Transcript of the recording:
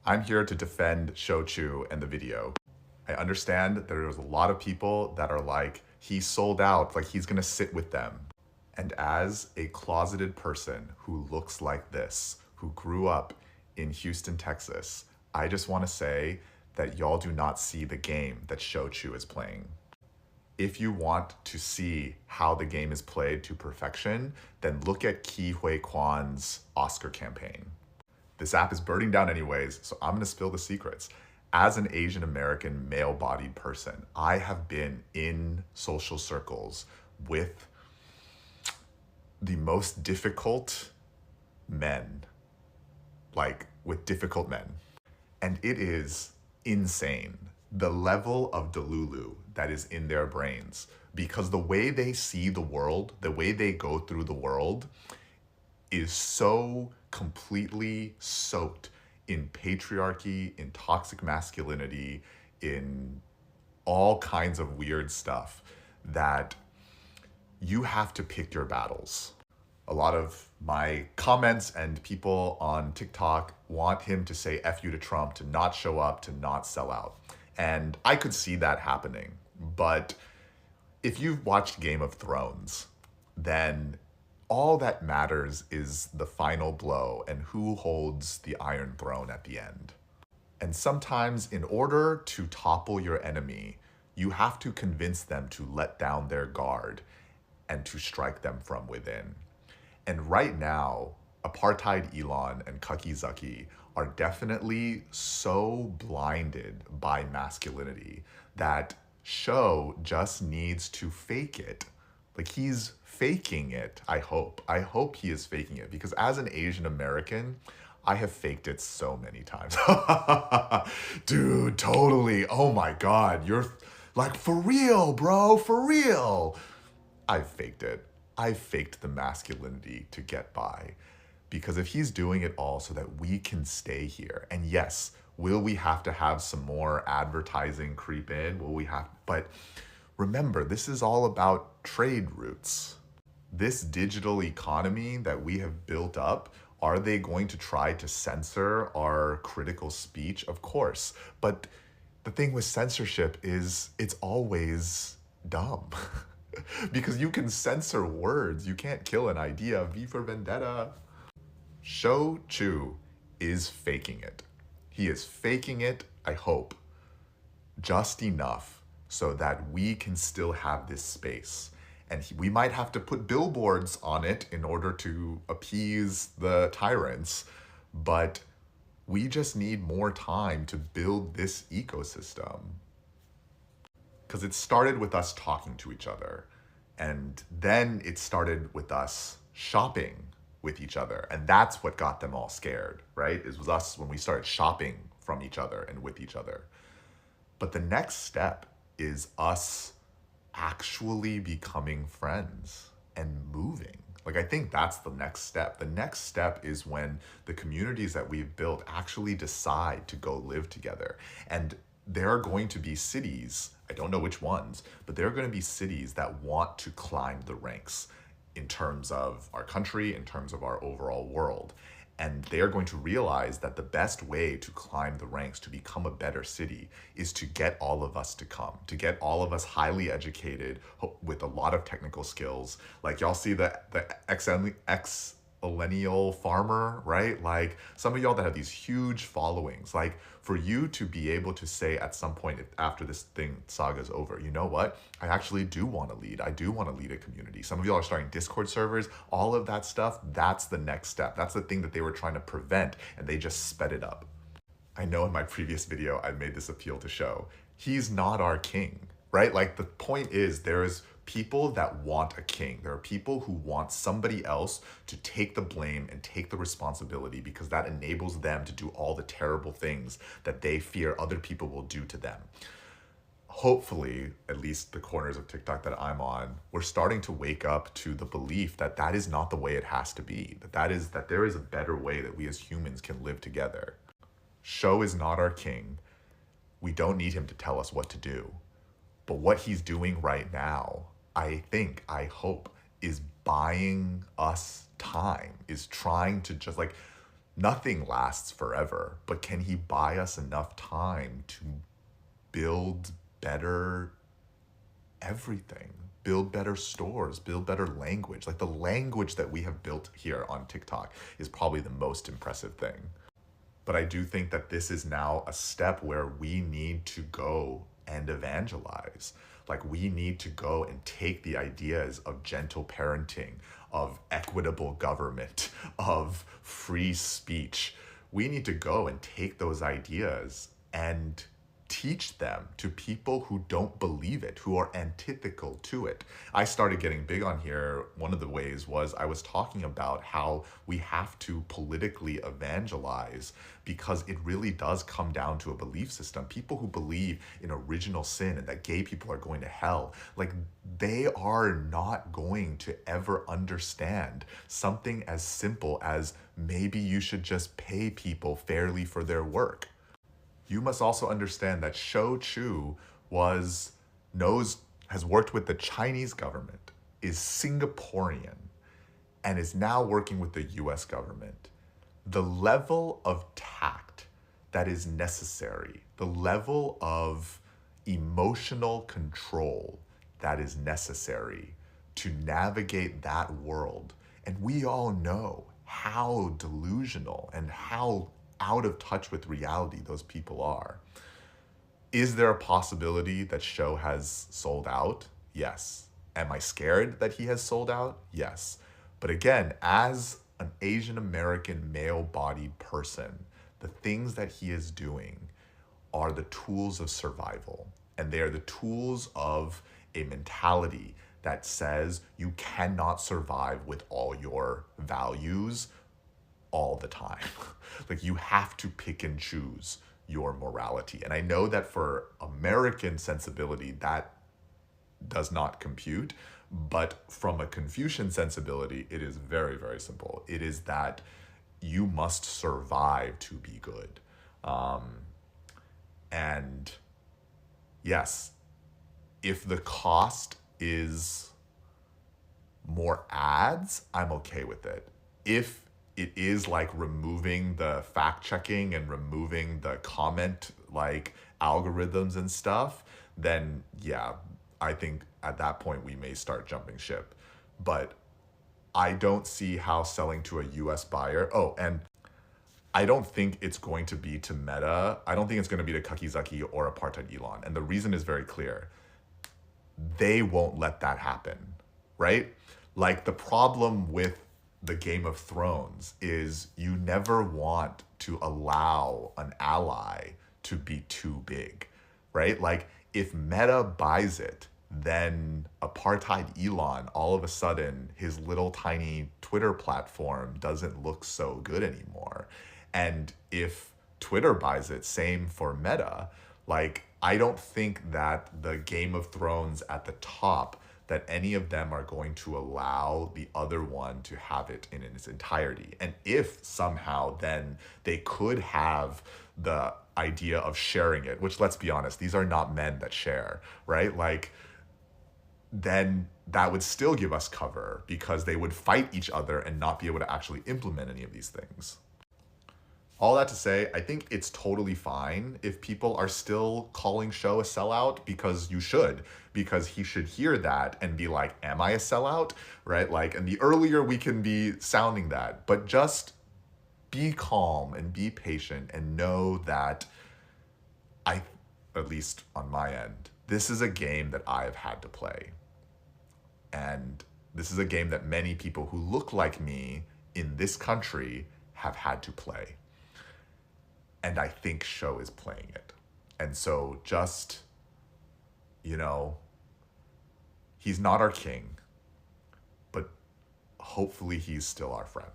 I'm here to defend Shochu and the video. I understand that there's a lot of people that are like, he's sold out, like he's gonna sit with them. And as a closeted person who looks like this, who grew up in Houston, Texas, I just wanna say that y'all do not see the game that Shochu is playing. If you want to see how the game is played to perfection, then look at Ki Hui Kwan's Oscar campaign. This app is burning down anyways, so I'm gonna spill the secrets. As an Asian American male bodied person, I have been in social circles with the most difficult men, like with difficult men. And it is insane the level of delulu that is in their brains because the way they see the world, the way they go through the world is so completely soaked in patriarchy, in toxic masculinity, in all kinds of weird stuff that you have to pick your battles. A lot of my comments and people on TikTok want him to say F you to Trump, to not show up, to not sell out. And I could see that happening. But if you've watched Game of Thrones, then all that matters is the final blow and who holds the Iron Throne at the end. And sometimes, in order to topple your enemy, you have to convince them to let down their guard and to strike them from within. And right now, apartheid Elon and Kakizaki are definitely so blinded by masculinity that Sho just needs to fake it. Like he's faking it, I hope. I hope he is faking it because as an Asian American, I have faked it so many times. Dude, totally. Oh my God. You're like, for real, bro, for real. I've faked it. I've faked the masculinity to get by. Because if he's doing it all so that we can stay here, and yes, will we have to have some more advertising creep in? Will we have, but remember, this is all about trade routes. This digital economy that we have built up, are they going to try to censor our critical speech? Of course. But the thing with censorship is it's always dumb. Because you can censor words. You can't kill an idea. V for Vendetta. Sho Chu is faking it. He is faking it, I hope, just enough so that we can still have this space. And we might have to put billboards on it in order to appease the tyrants, but we just need more time to build this ecosystem. Because it started with us talking to each other, and then it started with us shopping with each other. And that's what got them all scared, right? It was us when we started shopping from each other and with each other. But the next step is us actually becoming friends and moving. Like, I think that's the next step. The next step is when the communities that we've built actually decide to go live together. And there are going to be cities, I don't know which ones, but there are going to be cities that want to climb the ranks in terms of our country, in terms of our overall world. And they're going to realize that the best way to climb the ranks, to become a better city, is to get all of us to come, to get all of us highly educated with a lot of technical skills. Like y'all see the ex-millennial farmer, right? Like some of y'all that have these huge followings, like for you to be able to say at some point after this saga is over, you know what? I actually do want to lead. I do want to lead a community. Some of y'all are starting Discord servers, all of that stuff. That's the next step. That's the thing that they were trying to prevent and they just sped it up. I know in my previous video, I made this appeal to Sho. He's not our king, right? Like the point is there's people that want a king. There are people who want somebody else to take the blame and take the responsibility because that enables them to do all the terrible things that they fear other people will do to them. Hopefully, at least the corners of TikTok that I'm on, we're starting to wake up to the belief that that is not the way it has to be. That there is a better way that we as humans can live together. Sho is not our king. We don't need him to tell us what to do. But what he's doing right now, I hope, is buying us time, is trying to just like, Nothing lasts forever, but can he buy us enough time to build better everything? Build better stores, build better language. Like the language that we have built here on TikTok is probably the most impressive thing. But I do think that this is now a step where we need to go and evangelize. Like we need to go and take the ideas of gentle parenting, of equitable government, of free speech. We need to go and take those ideas and teach them to people who don't believe it, who are antithetical to it. I started getting big on here. One of the ways was I was talking about how we have to politically evangelize because it really does come down to a belief system. People who believe in original sin and that gay people are going to hell, like they are not going to ever understand something as simple as maybe you should just pay people fairly for their work. You must also understand that Shou Chu has worked with the Chinese government, is Singaporean, and is now working with the US government. The level of tact that is necessary, the level of emotional control that is necessary to navigate that world. And we all know how delusional and how out of touch with reality those people are. Is there a possibility that Shou has sold out? Yes. Am I scared that he has sold out? Yes. But again, as an Asian American male-bodied person, the things that he is doing are the tools of survival. And they are the tools of a mentality that says you cannot survive with all your values all the time. Like you have to pick and choose your morality. And I know that for American sensibility, that does not compute. But from a Confucian sensibility, it is very, very simple. It is that you must survive to be good. And yes, if the cost is more ads, I'm okay with it. If it is like removing the fact checking and removing the comment like algorithms and stuff, then yeah, I think at that point we may start jumping ship. But I don't see how selling to a US buyer. Oh, and I don't think it's going to be to Meta. I don't think it's going to be to Kakizaki or Apartheid Elon. And the reason is very clear. They won't let that happen, right? Like the problem with the Game of Thrones is you never want to allow an ally to be too big, right? Like if Meta buys it, then Apartheid Elon, all of a sudden, his little tiny Twitter platform doesn't look so good anymore. And if Twitter buys it, same for Meta. Like, I don't think that the Game of Thrones at the top, that any of them are going to allow the other one to have it in its entirety. And if somehow then they could have the idea of sharing it, which let's be honest, these are not men that share, right? Like, then that would still give us cover because they would fight each other and not be able to actually implement any of these things. All that to say, I think it's totally fine if people are still calling Shou a sellout, because you should, because he should hear that and be like, am I a sellout? Right? Like, and the earlier we can be sounding that, but just be calm and be patient and know that at least on my end, this is a game that I've had to play. And this is a game that many people who look like me in this country have had to play. And I think Shou is playing it. And so just, he's not our king, but hopefully he's still our friend.